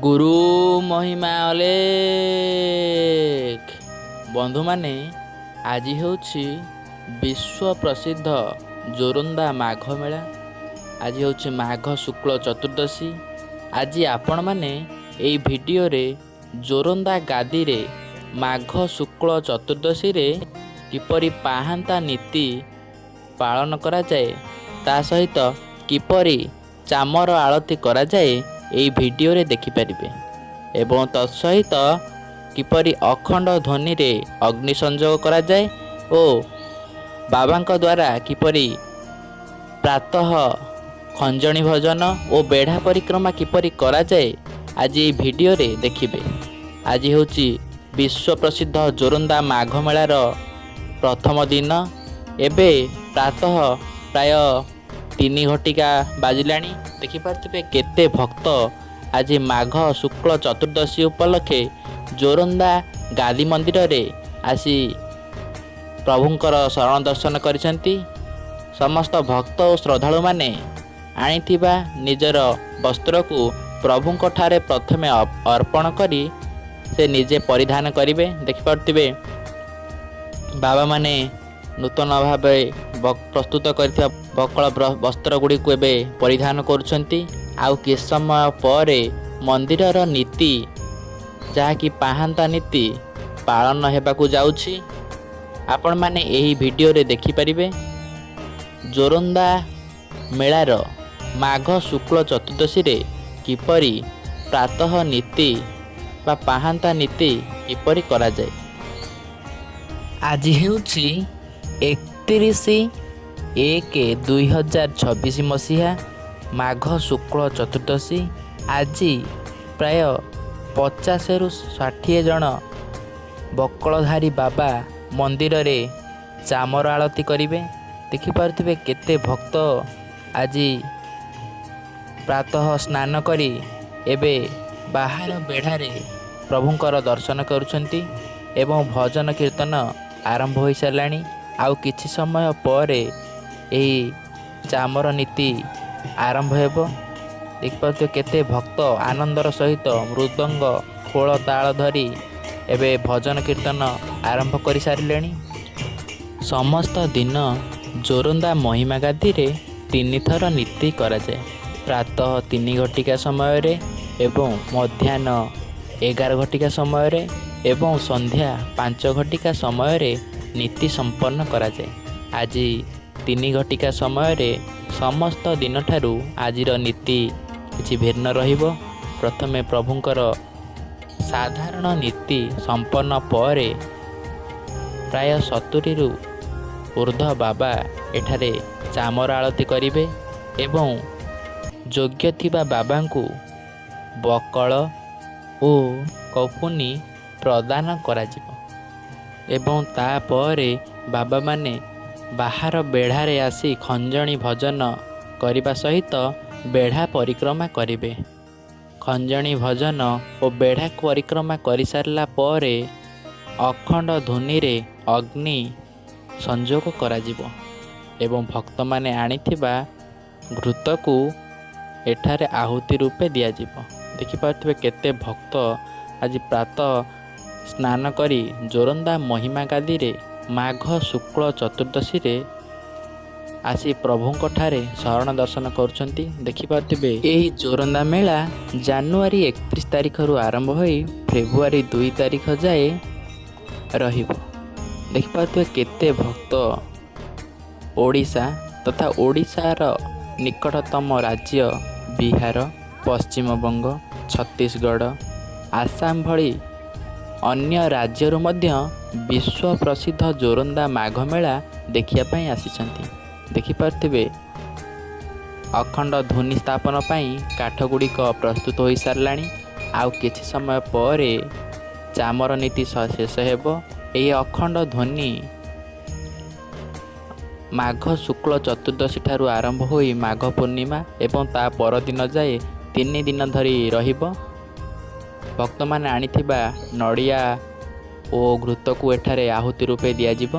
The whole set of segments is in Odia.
ଗୁରୁ ମହିମା ଅଲେଖ। ବନ୍ଧୁମାନେ, ଆଜି ହେଉଛି ବିଶ୍ୱ ପ୍ରସିଦ୍ଧ ଜୋରନ୍ଦା ମାଘ ମେଳା। ଆଜି ହେଉଛି ମାଘ ଶୁକ୍ଳ ଚତୁର୍ଦ୍ଦଶୀ। ଆଜି ଆପଣମାନେ ଏହି ଭିଡ଼ିଓରେ ଜୋରନ୍ଦା ଗାଦିରେ ମାଘ ଶୁକ୍ଳ ଚତୁର୍ଦ୍ଦଶୀରେ କିପରି ପାହାନ୍ତା ନୀତି ପାଳନ କରାଯାଏ, ତା ସହିତ କିପରି ଚାମର ଆଳତି କରାଯାଏ ଏହି ଭିଡ଼ିଓରେ ଦେଖିପାରିବେ ଏବଂ ତତ୍ସହିତ କିପରି ଅଖଣ୍ଡ ଧ୍ୱନିରେ ଅଗ୍ନି ସଂଯୋଗ କରାଯାଏ ଓ ବାବାଙ୍କ ଦ୍ୱାରା କିପରି ପ୍ରାତଃ ଖଞ୍ଜଣି ଭଜନ ଓ ବେଢ଼ା ପରିକ୍ରମା କିପରି କରାଯାଏ ଆଜି ଏହି ଭିଡ଼ିଓରେ ଦେଖିବେ। ଆଜି ହେଉଛି ବିଶ୍ୱ ପ୍ରସିଦ୍ଧ ଜୋରନ୍ଦା ମାଘ ମେଳାର ପ୍ରଥମ ଦିନ। ଏବେ ପ୍ରାତଃ ପ୍ରାୟ 3 ଘଟିକା ବାଜିଲାଣି। ଦେଖିପାରୁଥିବେ କେତେ ଭକ୍ତ ଆଜି ମାଘ ଶୁକ୍ଳ ଚତୁର୍ଦ୍ଦଶୀ ଉପଲକ୍ଷେ ଜୋରନ୍ଦା ଗାଦି ମନ୍ଦିରରେ ଆସି ପ୍ରଭୁଙ୍କର ଶରଣ ଦର୍ଶନ କରିଛନ୍ତି। ସମସ୍ତ ଭକ୍ତ ଓ ଶ୍ରଦ୍ଧାଳୁମାନେ ଆଣିଥିବା ନିଜର ବସ୍ତ୍ରକୁ ପ୍ରଭୁଙ୍କ ଠାରେ ପ୍ରଥମେ ଅର୍ପଣ କରି ସେ ନିଜେ ପରିଧାନ କରିବେ। ଦେଖିପାରୁଥିବେ ବାବାମାନେ ନୂତନ ଭାବେ ପ୍ରସ୍ତୁତ କରିଥିବା ବକଳ ବସ୍ତ୍ର ଗୁଡ଼ିକୁ ଏବେ ପରିଧାନ କରୁଛନ୍ତି। ଆଉ କିଛି ସମୟ ପରେ ମନ୍ଦିରର ନୀତି, ଯାହାକି ପାହାନ୍ତା ନୀତି ପାଳନ ହେବାକୁ ଯାଉଛି। ଆପଣମାନେ ଏହି ଭିଡ଼ିଓରେ ଦେଖିପାରିବେ ଜୋରନ୍ଦା ମେଳାର ମାଘ ଶୁକ୍ଳ ଚତୁର୍ଦ୍ଦଶୀରେ କିପରି ପ୍ରାତଃ ନୀତି ବା ପାହାନ୍ତା ନୀତି କିପରି କରାଯାଏ। ଆଜି ହେଉଛି 31/1/2026 ମସିହା ମାଘ ଶୁକ୍ଳ ଚତୁର୍ଦ୍ଦଶୀ। ଆଜି ପ୍ରାୟ 50ରୁ 60 ଜଣ ବକଳଧାରୀ ବାବା ମନ୍ଦିରରେ ଚାମର ଆଳତି କରିବେ। ଦେଖିପାରୁଥିବେ କେତେ ଭକ୍ତ ଆଜି ପ୍ରାତଃ ସ୍ନାନ କରି ଏବେ ବାହାର ବେଢ଼ାରେ ପ୍ରଭୁଙ୍କର ଦର୍ଶନ କରୁଛନ୍ତି ଏବଂ ଭଜନ କୀର୍ତ୍ତନ ଆରମ୍ଭ ହୋଇସାରିଲାଣି। ଆଉ କିଛି ସମୟ ପରେ ଏହି ଚାମର ନୀତି ଆରମ୍ଭ ହେବ। ଦେଖିପାରୁଥିବେ କେତେ ଭକ୍ତ ଆନନ୍ଦର ସହିତ ମୃଦଙ୍ଗ ଖୋଳ ତାଳ ଧରି ଏବେ ଭଜନ କୀର୍ତ୍ତନ ଆରମ୍ଭ କରିସାରିଲେଣି। ସମସ୍ତ ଦିନ ଜୋରନ୍ଦା ମହିମା ଗାଦିରେ 3 ଥର ନୀତି କରାଯାଏ। ପ୍ରାତଃ 3 ଘଟିକା ସମୟରେ ଏବଂ ମଧ୍ୟାହ୍ନ 11 ଘଟିକା ସମୟରେ ଏବଂ ସନ୍ଧ୍ୟା 5 ଘଟିକା ସମୟରେ ନୀତି ସମ୍ପନ୍ନ କରାଯାଏ। ଆଜି 3 ଘଟିକା ସମୟରେ ସମସ୍ତ ଦିନଠାରୁ ଆଜିର ନୀତି କିଛି ଭିନ୍ନ ରହିବ। ପ୍ରଥମେ ପ୍ରଭୁଙ୍କର ସାଧାରଣ ନୀତି ସମ୍ପନ୍ନ ପରେ ପ୍ରାୟ 70ରୁ ଉର୍ଦ୍ଧ୍ୱ ବାବା ଏଠାରେ ଚାମର ଆଳତି କରିବେ ଏବଂ ଯୋଗ୍ୟ ଥିବା ବାବାଙ୍କୁ ବକଳ ଓ କପୁନି ପ୍ରଦାନ କରାଯିବ ଏବଂ ତାପରେ ବାବାମାନେ ବାହାର ବେଢ଼ାରେ ଆସି ଖଞ୍ଜଣି ଭଜନ କରିବା ସହିତ ବେଢ଼ା ପରିକ୍ରମା କରିବେ। ଖଞ୍ଜଣି ଭଜନ ଓ ବେଢ଼ା ପରିକ୍ରମା କରିସାରିଲା ପରେ ଅଖଣ୍ଡ ଧ୍ୱନିରେ ଅଗ୍ନି ସଂଯୋଗ କରାଯିବ ଏବଂ ଭକ୍ତମାନେ ଆଣିଥିବା ଘୃତକୁ ଏଠାରେ ଆହୁତି ରୂପେ ଦିଆଯିବ। ଦେଖିପାରୁଥିବେ କେତେ ଭକ୍ତ ଆଜି ପ୍ରାତଃ ସ୍ନାନ କରି ଜୋରନ୍ଦା ମହିମା ଗାଦିରେ ମାଘ ଶୁକ୍ଳ ଚତୁର୍ଦ୍ଦଶୀରେ ଆସି ପ୍ରଭୁଙ୍କ ଠାରେ ଶରଣ ଦର୍ଶନ କରୁଛନ୍ତି। ଦେଖିପାରୁଥିବେ ଏହି ଜୋରନ୍ଦା ମେଳା ଜାନୁଆରୀ 31 ତାରିଖରୁ ଆରମ୍ଭ ହୋଇ ଫେବୃଆରୀ 2 ତାରିଖ ଯାଏ ରହିବ। ଦେଖିପାରୁଥିବେ କେତେ ଭକ୍ତ ଓଡ଼ିଶା ତଥା ଓଡ଼ିଶାର ନିକଟତମ ରାଜ୍ୟ ବିହାର, ପଶ୍ଚିମବଙ୍ଗ, ଛତିଶଗଡ଼, ଆସାମ ଭଳି ଅନ୍ୟ ରାଜ୍ୟରୁ ମଧ୍ୟ ବିଶ୍ୱ ପ୍ରସିଦ୍ଧ ଜୋରନ୍ଦା ମାଘ ମେଳା ଦେଖିବା ପାଇଁ ଆସିଛନ୍ତି। ଦେଖିପାରୁଥିବେ ଅଖଣ୍ଡ ଧ୍ୱନି ସ୍ଥାପନ ପାଇଁ କାଠ ଗୁଡ଼ିକ ପ୍ରସ୍ତୁତ ହୋଇସାରିଲାଣି। ଆଉ କିଛି ସମୟ ପରେ ଚାମର ନୀତି ଶେଷ ହେବ। ଏହି ଅଖଣ୍ଡ ଧ୍ୱନି ମାଘ ଶୁକ୍ଳ ଚତୁର୍ଦ୍ଦଶୀ ଠାରୁ ଆରମ୍ଭ ହୋଇ ମାଘ ପୂର୍ଣ୍ଣିମା ଏବଂ ତା ପରଦିନ ଯାଏ 3 ଦିନ ଧରି ରହିବ। ଭକ୍ତମାନେ ଆଣିଥିବା ନଡ଼ିଆ ଓ ଘୃତକୁ ଏଠାରେ ଆହୁତି ରୂପେ ଦିଆଯିବ।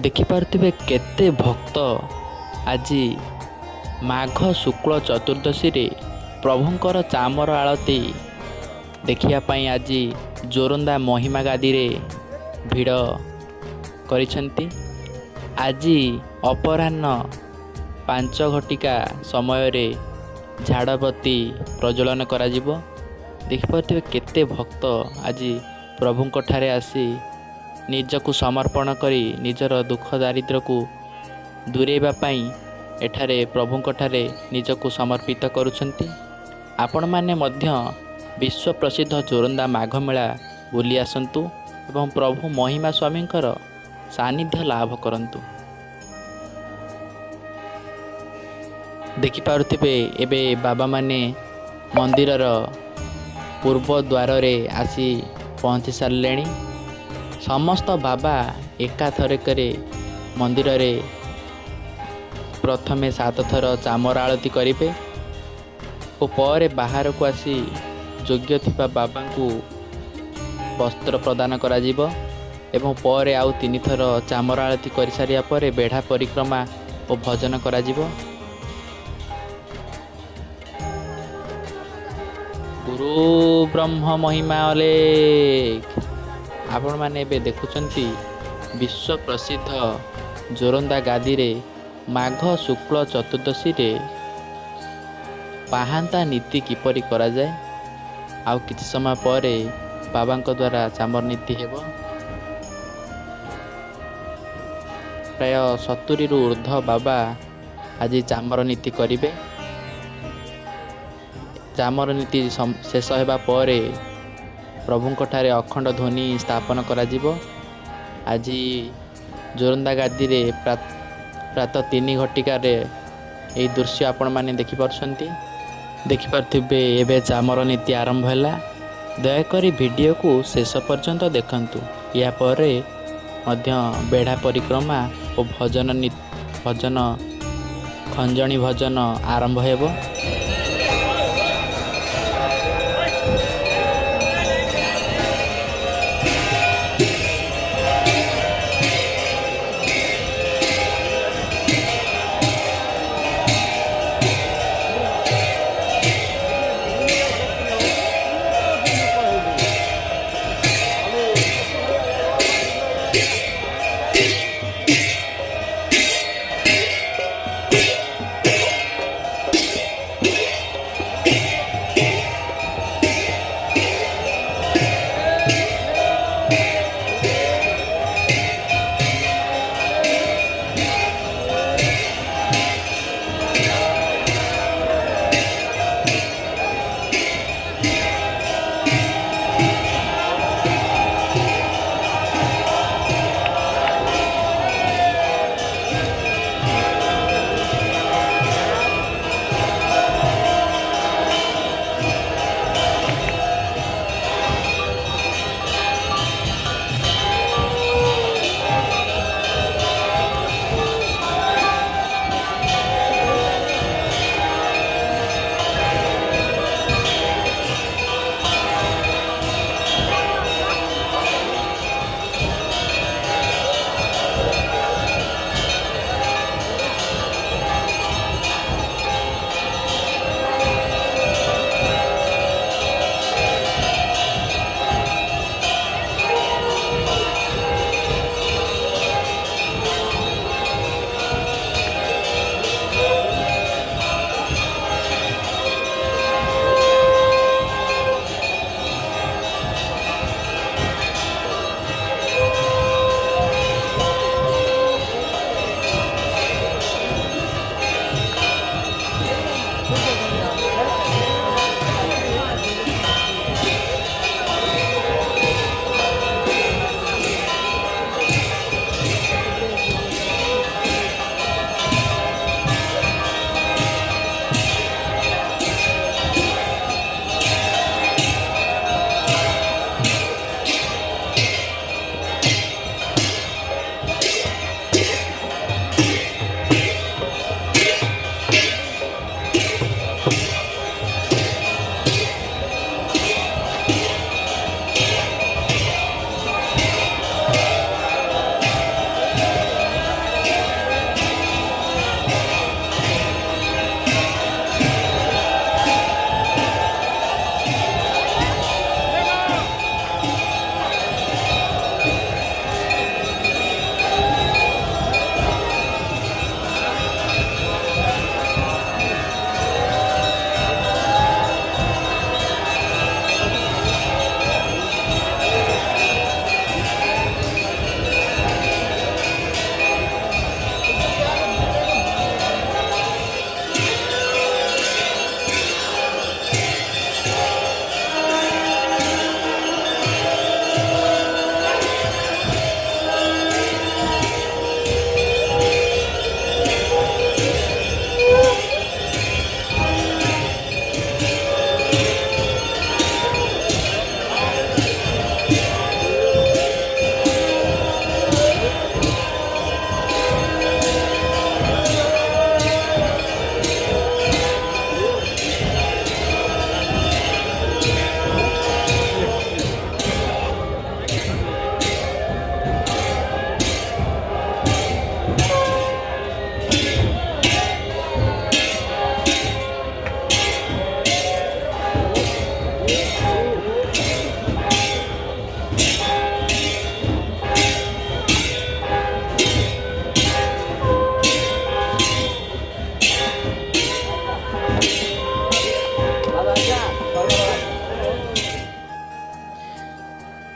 ଦେଖିପାରୁଥିବେ କେତେ ଭକ୍ତ ଆଜି ମାଘ ଶୁକ୍ଳ ଚତୁର୍ଦ୍ଦଶୀରେ ପ୍ରଭୁଙ୍କର ଚାମର ଆଳତି ଦେଖିବା ପାଇଁ ଆଜି ଜୋରନ୍ଦା ମହିମା ଗାଦିରେ ଭିଡ଼ କରିଛନ୍ତି। ଆଜି ଅପରାହ୍ନ 5 ଘଟିକା ସମୟରେ ଝାଡ଼ବତୀ ପ୍ରଜ୍ୱଳନ କରାଯିବ। ଦେଖିପାରୁଥିବେ କେତେ ଭକ୍ତ ଆଜି ପ୍ରଭୁଙ୍କ ଠାରେ ଆସି ନିଜକୁ ସମର୍ପଣ କରି ନିଜର ଦୁଃଖ ଦାରିଦ୍ର୍ୟକୁ ଦୂରେଇବା ପାଇଁ ଏଠାରେ ପ୍ରଭୁଙ୍କ ଠାରେ ନିଜକୁ ସମର୍ପିତ କରୁଛନ୍ତି। ଆପଣମାନେ ମଧ୍ୟ ବିଶ୍ୱ ପ୍ରସିଦ୍ଧ ଜୋରନ୍ଦା ମାଘ ମେଳା ବୁଲି ଆସନ୍ତୁ ଏବଂ ପ୍ରଭୁ ମହିମା ସ୍ୱାମୀଙ୍କର ସାନ୍ନିଧ୍ୟ ଲାଭ କରନ୍ତୁ। ଦେଖିପାରୁଥିବେ ଏବେ ବାବାମାନେ ମନ୍ଦିରର ପୂର୍ବ ଦ୍ୱାରରେ ଆସି ପହଞ୍ଚି ସାରିଲେଣି। ସମସ୍ତ ବାବା ଏକାଥରକରେ ମନ୍ଦିରରେ ପ୍ରଥମେ 7 ଥର ଚାମର ଆଳତି କରିବେ ଓ ପରେ ବାହାରକୁ ଆସି ଯୋଗ୍ୟ ଥିବା ବାବାଙ୍କୁ ବସ୍ତ୍ର ପ୍ରଦାନ କରାଯିବ ଏବଂ ପରେ ଆଉ 3 ଥର ଚାମର ଆଳତି କରିସାରିବା ପରେ ବେଢ଼ା ପରିକ୍ରମା ଓ ଭଜନ କରାଯିବ। ଗୁରୁ ବ୍ରହ୍ମ ମହିମା ଅଲେଖ। ଆପଣମାନେ ଏବେ ଦେଖୁଛନ୍ତି ବିଶ୍ୱ ପ୍ରସିଦ୍ଧ ଜୋରନ୍ଦା ଗାଦିରେ ମାଘ ଶୁକ୍ଳ ଚତୁର୍ଦ୍ଦଶୀରେ ପାହାନ୍ତା ନୀତି କିପରି କରାଯାଏ। ଆଉ କିଛି ସମୟ ପରେ ବାବାଙ୍କ ଦ୍ୱାରା ଚାମର ନୀତି ହେବ। ପ୍ରାୟ 70ରୁ ଉର୍ଦ୍ଧ୍ୱ ବାବା ଆଜି ଚାମର ନୀତି କରିବେ। ଚାମର ନୀତି ଶେଷ ହେବା ପରେ ପ୍ରଭୁଙ୍କ ଠାରେ ଅଖଣ୍ଡ ଧ୍ୱନି ସ୍ଥାପନ କରାଯିବ। ଆଜି ଜୋରନ୍ଦା ଗାଦିରେ ପ୍ରାତଃ 3 ଘଟିକାରେ ଏହି ଦୃଶ୍ୟ ଆପଣମାନେ ଦେଖିପାରୁଛନ୍ତି। ଦେଖିପାରୁଥିବେ ଏବେ ଚାମର ନୀତି ଆରମ୍ଭ ହେଲା। ଦୟାକରି ଭିଡ଼ିଓକୁ ଶେଷ ପର୍ଯ୍ୟନ୍ତ ଦେଖନ୍ତୁ। ଏହା ପରେ ମଧ୍ୟ ବେଢ଼ା ପରିକ୍ରମା ଓ ଭଜନ ଖଞ୍ଜଣି ଭଜନ ଆରମ୍ଭ ହେବ।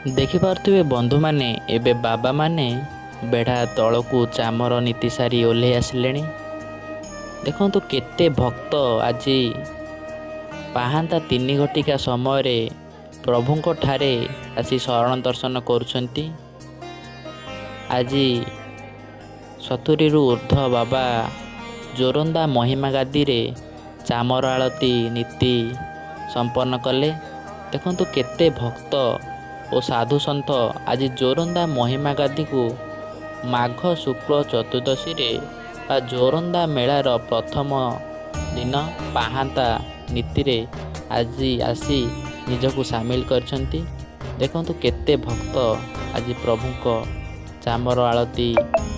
ଦେଖିପାରୁଥିବେ ବନ୍ଧୁମାନେ, ଏବେ ବାବାମାନେ ବେଢ଼ା ତଳକୁ ଚାମର ନୀତି ସାରି ଓହ୍ଲେଇ ଆସିଲେଣି। ଦେଖନ୍ତୁ କେତେ ଭକ୍ତ ଆଜି ପାହାନ୍ତା 3 ଘଟିକା ସମୟରେ ପ୍ରଭୁଙ୍କ ଠାରେ ଆସି ଶରଣ ଦର୍ଶନ କରୁଛନ୍ତି। ଆଜି 70ରୁ ଉର୍ଦ୍ଧ୍ୱ ବାବା ଜୋରନ୍ଦା ମହିମା ଗାଦିରେ ଚାମର ଆଳତି ନୀତି ସମ୍ପନ୍ନ କଲେ। ଦେଖନ୍ତୁ କେତେ ଭକ୍ତ ଓ ସାଧୁସନ୍ଥ ଆଜି ଜୋରନ୍ଦା ମହିମା ଗାଦିକୁ ମାଘ ଶୁକ୍ଳ ଚତୁର୍ଦ୍ଦଶୀରେ ବା ଜୋରନ୍ଦା ମେଳାର ପ୍ରଥମ ଦିନ ପାହାନ୍ତା ନୀତିରେ ଆଜି ଆସି ନିଜକୁ ସାମିଲ କରିଛନ୍ତି। ଦେଖନ୍ତୁ କେତେ ଭକ୍ତ ଆଜି ପ୍ରଭୁଙ୍କ ଚାମର ଆଳତି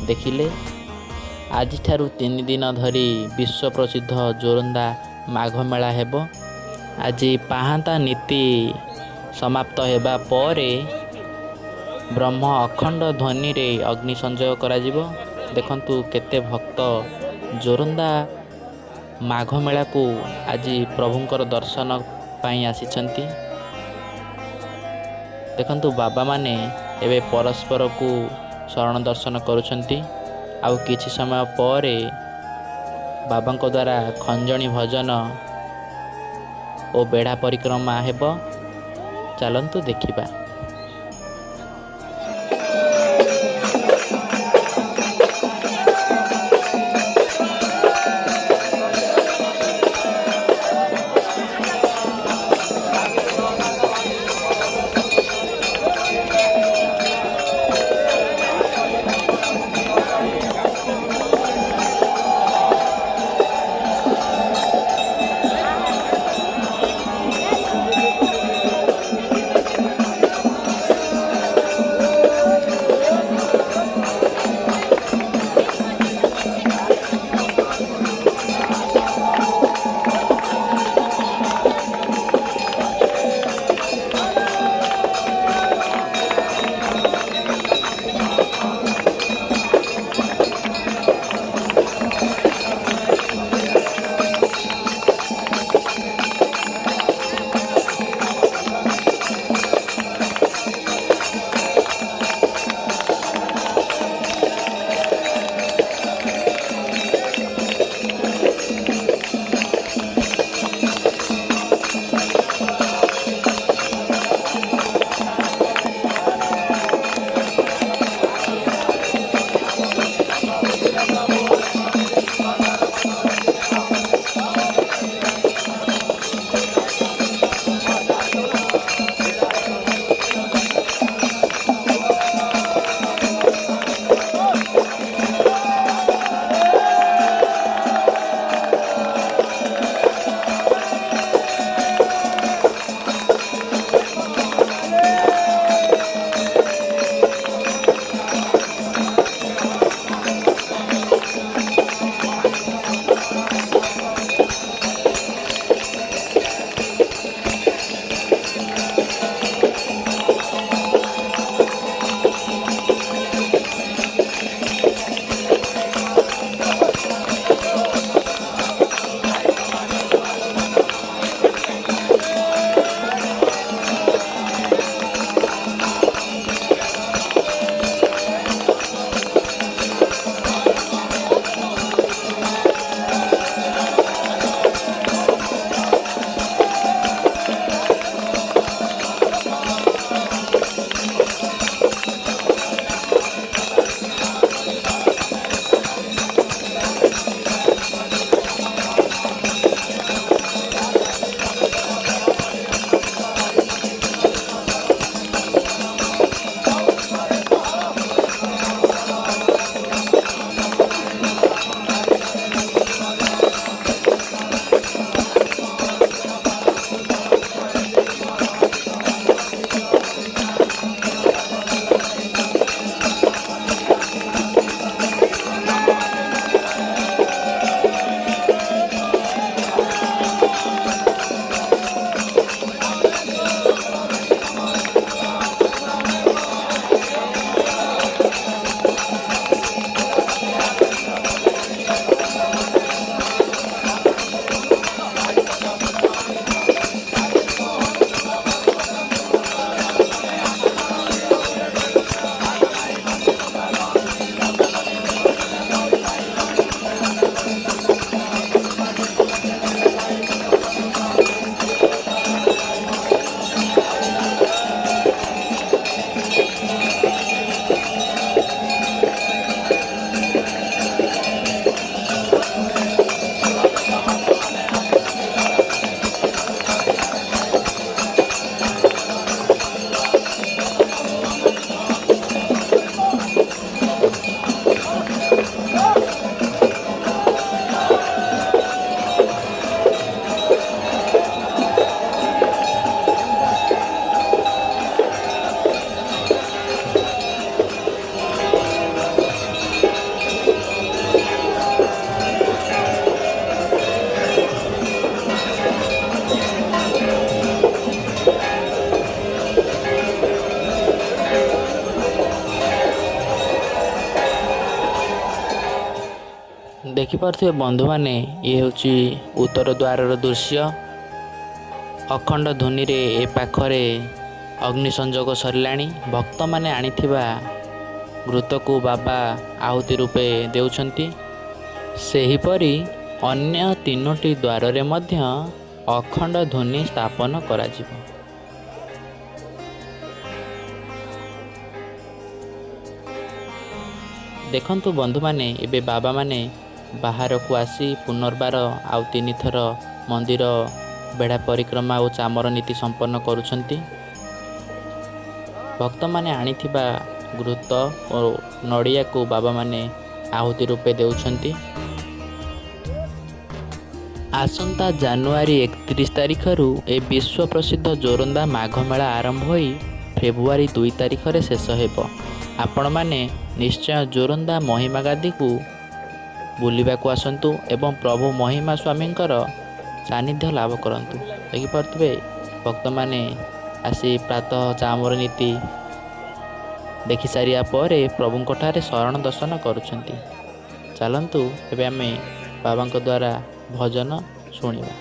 ଦେଖିଲେ। ଆଜିଠାରୁ 3 ଦିନ ଧରି ବିଶ୍ୱ ପ୍ରସିଦ୍ଧ ଜୋରନ୍ଦା ମାଘ ମେଳା ହେବ। ଆଜି ପାହାନ୍ତା ନୀତି ସମାପ୍ତ ହେବା ପରେ ବ୍ରହ୍ମ ଅଖଣ୍ଡ ଧ୍ୱନିରେ ଅଗ୍ନି ସଂଯୋଗ କରାଯିବ। ଦେଖନ୍ତୁ କେତେ ଭକ୍ତ ଜୋରନ୍ଦା ମାଘ ମେଳାକୁ ଆଜି ପ୍ରଭୁଙ୍କର ଦର୍ଶନ ପାଇଁ ଆସିଛନ୍ତି। ଦେଖନ୍ତୁ ବାବାମାନେ ଏବେ ପରସ୍ପରକୁ ଶରଣ ଦର୍ଶନ କରୁଛନ୍ତି। ଆଉ କିଛି ସମୟ ପରେ ବାବାଙ୍କ ଦ୍ୱାରା ଖଞ୍ଜଣି ଭଜନ ଓ ବେଢ଼ା ପରିକ୍ରମା ହେବ। ଚାଲନ୍ତୁ ଦେଖିବା। ଦେଖିପାରୁଥିବେ ବନ୍ଧୁମାନେ, ଇଏ ହେଉଛି ଉତ୍ତର ଦ୍ୱାରର ଦୃଶ୍ୟ। ଅଖଣ୍ଡ ଧ୍ୱନିରେ ଏ ପାଖରେ ଅଗ୍ନି ସଂଯୋଗ ସରିଲାଣି। ଭକ୍ତମାନେ ଆଣିଥିବା ଘୃତକୁ ବାବା ଆହୁତି ରୂପେ ଦେଉଛନ୍ତି। ସେହିପରି ଅନ୍ୟ 3ଟି ଦ୍ୱାରରେ ମଧ୍ୟ ଅଖଣ୍ଡ ଧ୍ୱନି ସ୍ଥାପନ କରାଯିବ। ଦେଖନ୍ତୁ ବନ୍ଧୁମାନେ, ଏବେ ବାବାମାନେ ବାହାରକୁ ଆସି ପୁନର୍ବାର ଆଉ 3 ଥର ମନ୍ଦିର ବେଢ଼ା ପରିକ୍ରମା ଓ ଚାମର ନୀତି ସମ୍ପନ୍ନ କରୁଛନ୍ତି। ଭକ୍ତମାନେ ଆଣିଥିବା ଘୃତ ଓ ନଡ଼ିଆକୁ ବାବାମାନେ ଆହୁତି ରୂପେ ଦେଉଛନ୍ତି। ଆସନ୍ତା ଜାନୁଆରୀ 31 ତାରିଖରୁ ଏ ବିଶ୍ୱ ପ୍ରସିଦ୍ଧ ଜୋରନ୍ଦା ମାଘ ମେଳା ଆରମ୍ଭ ହୋଇ ଫେବୃଆରୀ 2 ତାରିଖରେ ଶେଷ ହେବ। ଆପଣମାନେ ନିଶ୍ଚୟ ଜୋରନ୍ଦା ମହିମା ଗାଦୀକୁ ବୁଲିବାକୁ ଆସନ୍ତୁ ଏବଂ ପ୍ରଭୁ ମହିମା ସ୍ୱାମୀଙ୍କର ସାନ୍ନିଧ୍ୟ ଲାଭ କରନ୍ତୁ। ଦେଖିପାରୁଥିବେ ଭକ୍ତମାନେ ଆସି ପ୍ରାତଃ ଚାମର ନୀତି ଦେଖିସାରିବା ପରେ ପ୍ରଭୁଙ୍କଠାରେ ଶରଣ ଦର୍ଶନ କରୁଛନ୍ତି। ଚାଲନ୍ତୁ ଏବେ ଆମେ ବାବାଙ୍କ ଦ୍ୱାରା ଭଜନ ଶୁଣିବା।